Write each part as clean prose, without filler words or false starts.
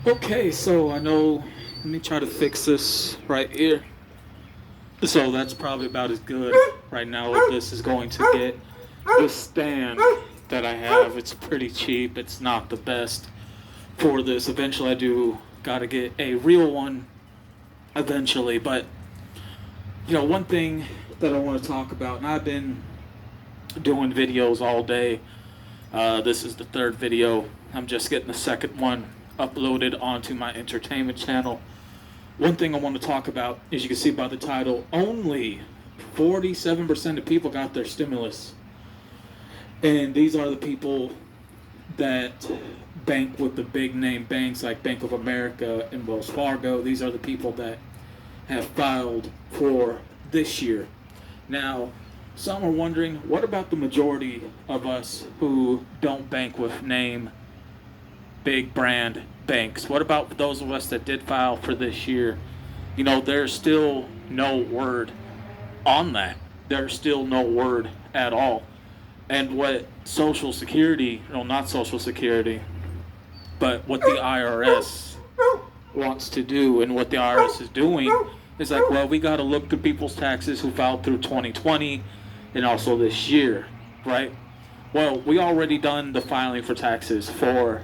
Okay, so I know. Let me try to fix this right here. So that's probably about as good right now as this is going to get. This stand that I have, it's pretty cheap. It's not the best for this. Eventually, I do got to get a real one eventually. But, one thing that I want to talk about, and I've been doing videos all day. This is the third video. I'm just getting the second one uploaded onto my entertainment channel. One thing I want to talk about, as you can see by the title, only 47% of people got their stimulus. And these are the people that bank with the big name banks like Bank of America and Wells Fargo. These are the people that have filed for this year. Now, some are wondering, what about the majority of us who don't bank with name big brand banks? What about those of us that did file for this year? There's still no word on that. There's still no word at all. And what Social Security, no, not Social Security, but what the IRS wants to do and what the IRS is doing is like, well, we got to look at people's taxes who filed through 2020 and also this year, right? Well, we already done the filing for taxes for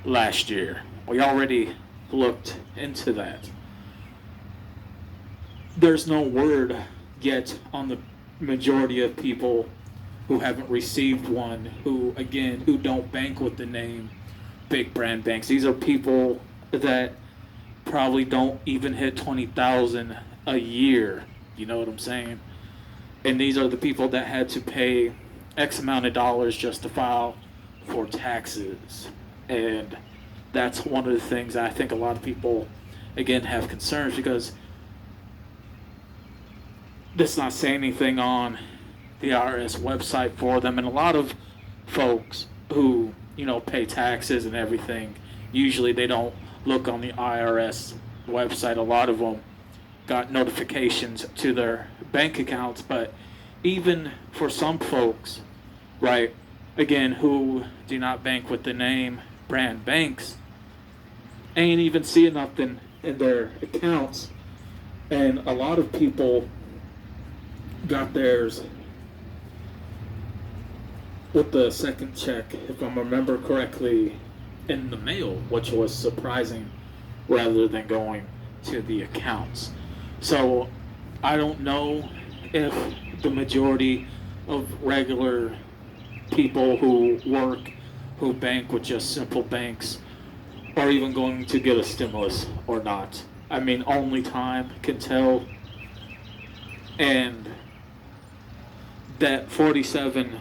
last year. We already looked into that. There's no word yet on the majority of people who haven't received one, who don't bank with the name big brand banks. These are people that probably don't even hit 20,000 a year. You know what I'm saying? And these are the people that had to pay X amount of dollars just to file for taxes. And that's one of the things I think a lot of people, again, have concerns because this not saying anything on the IRS website for them. And a lot of folks who, pay taxes and everything, usually they don't look on the IRS website. A lot of them got notifications to their bank accounts, but even for some folks, right, again, who do not bank with the name brand banks, ain't even seeing nothing in their accounts. And a lot of people got theirs with the second check, if I remember correctly, in the mail, which was surprising rather than going to the accounts. So I don't know if the majority of regular people who work, who bank with just simple banks, are even going to get a stimulus or not. I mean, only time can tell. And that 47%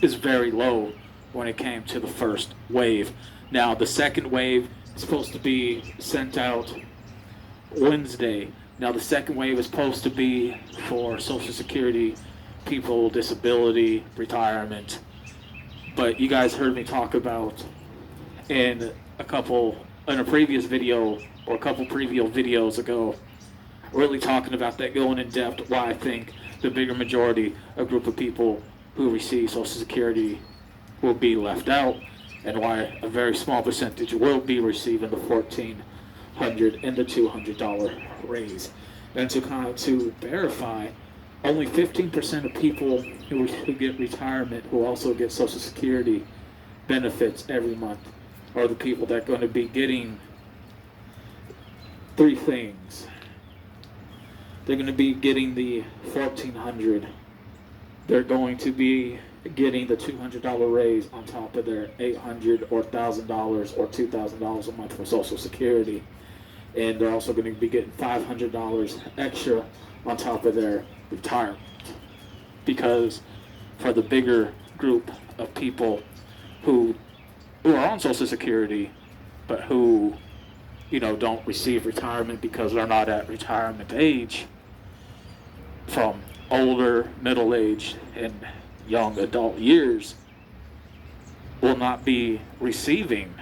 is very low when it came to the first wave. Now, the second wave is supposed to be sent out Wednesday. Now, the second wave is supposed to be for Social Security, people, disability, retirement. But you guys heard me talk about in a previous video or a couple previous videos ago, really talking about that, going in depth, why I think the bigger majority, a group of people who receive Social Security will be left out, and why a very small percentage will be receiving the $1,400 and the $200 raise. And to verify, only 15% of people who get retirement, who also get Social Security benefits every month, are the people that are going to be getting three things. They're going to be getting the $1,400. They're going to be getting the $200 raise on top of their $800 or $1,000 or $2,000 a month for Social Security. And they're also going to be getting $500 extra on top of their retirement. Because for the bigger group of people who are on Social Security, but who, don't receive retirement because they're not at retirement age, from older, middle age, and young adult years, will not be receiving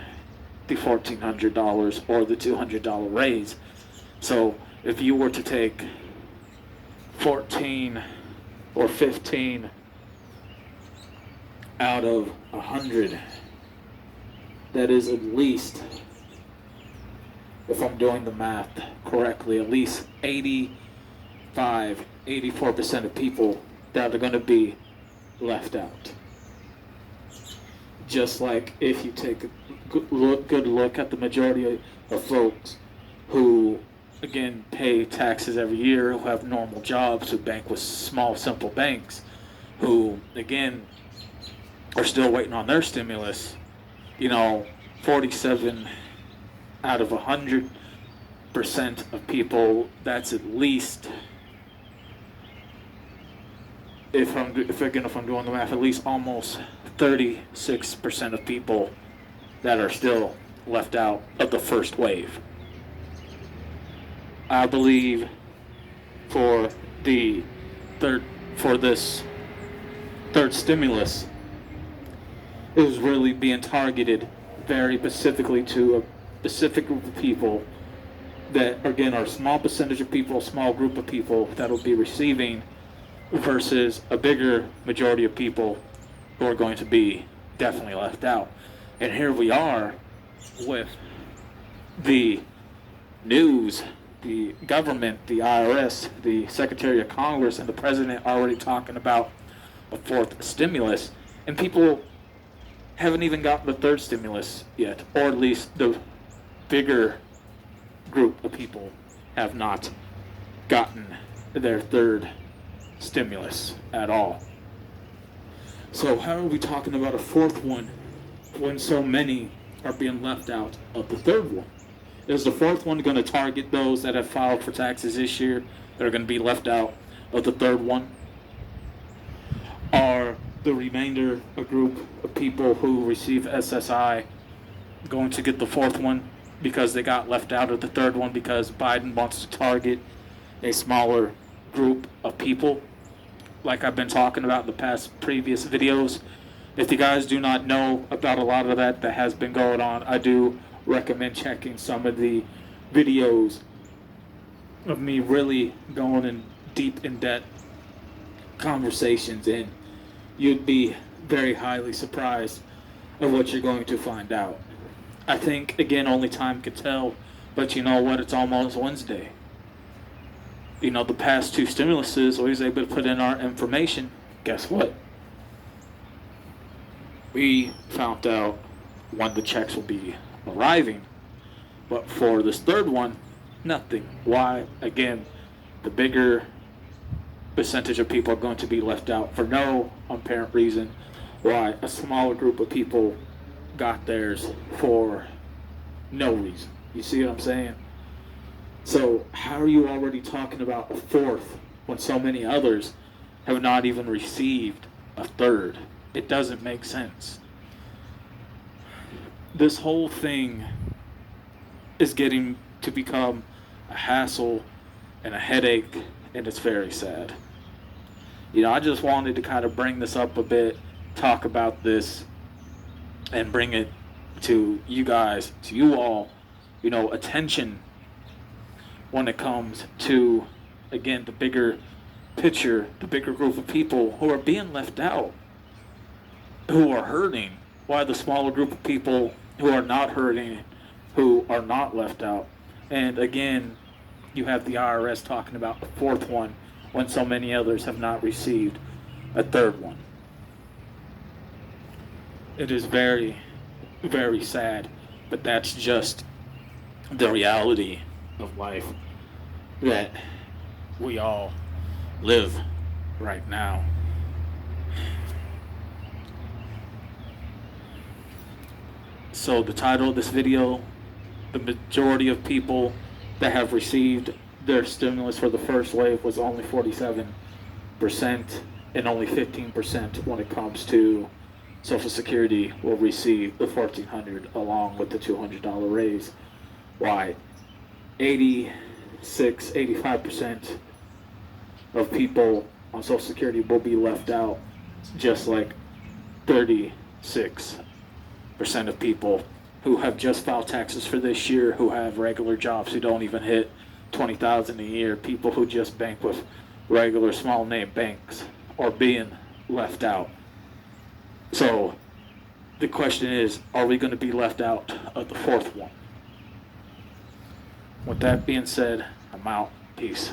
the $1,400 or the $200 raise. So if you were to take 14 or 15 out of 100, that is at least if I'm doing the math correctly, at least 84% of people that are going to be left out. Just like if you take a good look at the majority of folks who, again, pay taxes every year, who have normal jobs, who bank with small, simple banks, who, again, are still waiting on their stimulus. 47 out of 100% of people, that's at least, if I'm doing the math, at least almost 36% of people that are still left out of the first wave. I believe for this third stimulus, it was really being targeted very specifically to a specific group of people that, again, are a small percentage of people, a small group of people that will be receiving, versus a bigger majority of people who are going to be definitely left out. And here we are with the news, the government, the IRS, the Secretary of Congress, and the President already talking about a fourth stimulus, and people haven't even gotten the third stimulus yet, or at least the bigger group of people have not gotten their third stimulus at all. So how are we talking about a fourth one when so many are being left out of the third one? Is the fourth one going to target those that have filed for taxes this year that are going to be left out of the third one? Are the remainder, a group of people who receive SSI, going to get the fourth one because they got left out of the third one because Biden wants to target a smaller group of people? Like I've been talking about in the past previous videos. If you guys do not know about a lot of that has been going on, I do recommend checking some of the videos of me really going in deep, in-depth conversations, and you'd be very highly surprised of what you're going to find out. I think, again, only time could tell, but you know what? It's almost Wednesday. The past two stimuluses, we was able to put in our information. Guess what? We found out when the checks will be arriving. But for this third one, nothing. Why? Again, the bigger percentage of people are going to be left out for no apparent reason. Why? A smaller group of people got theirs for no reason. You see what I'm saying? So how are you already talking about a fourth when so many others have not even received a third? It doesn't make sense. This whole thing is getting to become a hassle and a headache, and it's very sad. I just wanted to kind of bring this up a bit, talk about this, and bring it to you guys, to you all, attention when it comes to, again, the bigger picture, the bigger group of people who are being left out, who are hurting, while the smaller group of people who are not hurting, who are not left out. And again, you have the IRS talking about the fourth one when so many others have not received a third one. It is very, very sad, but that's just the reality of life that we all live right now. So the title of this video, the majority of people that have received their stimulus for the first wave was only 47%, and only 15% when it comes to Social Security will receive the $1,400 along with the $200 raise. Why? 85% of people on Social Security will be left out, just like 36% of people who have just filed taxes for this year, who have regular jobs, who don't even hit $20,000 a year, people who just bank with regular small name banks, are being left out. So the question is, are we going to be left out of the fourth one? With that being said, I'm out. Peace.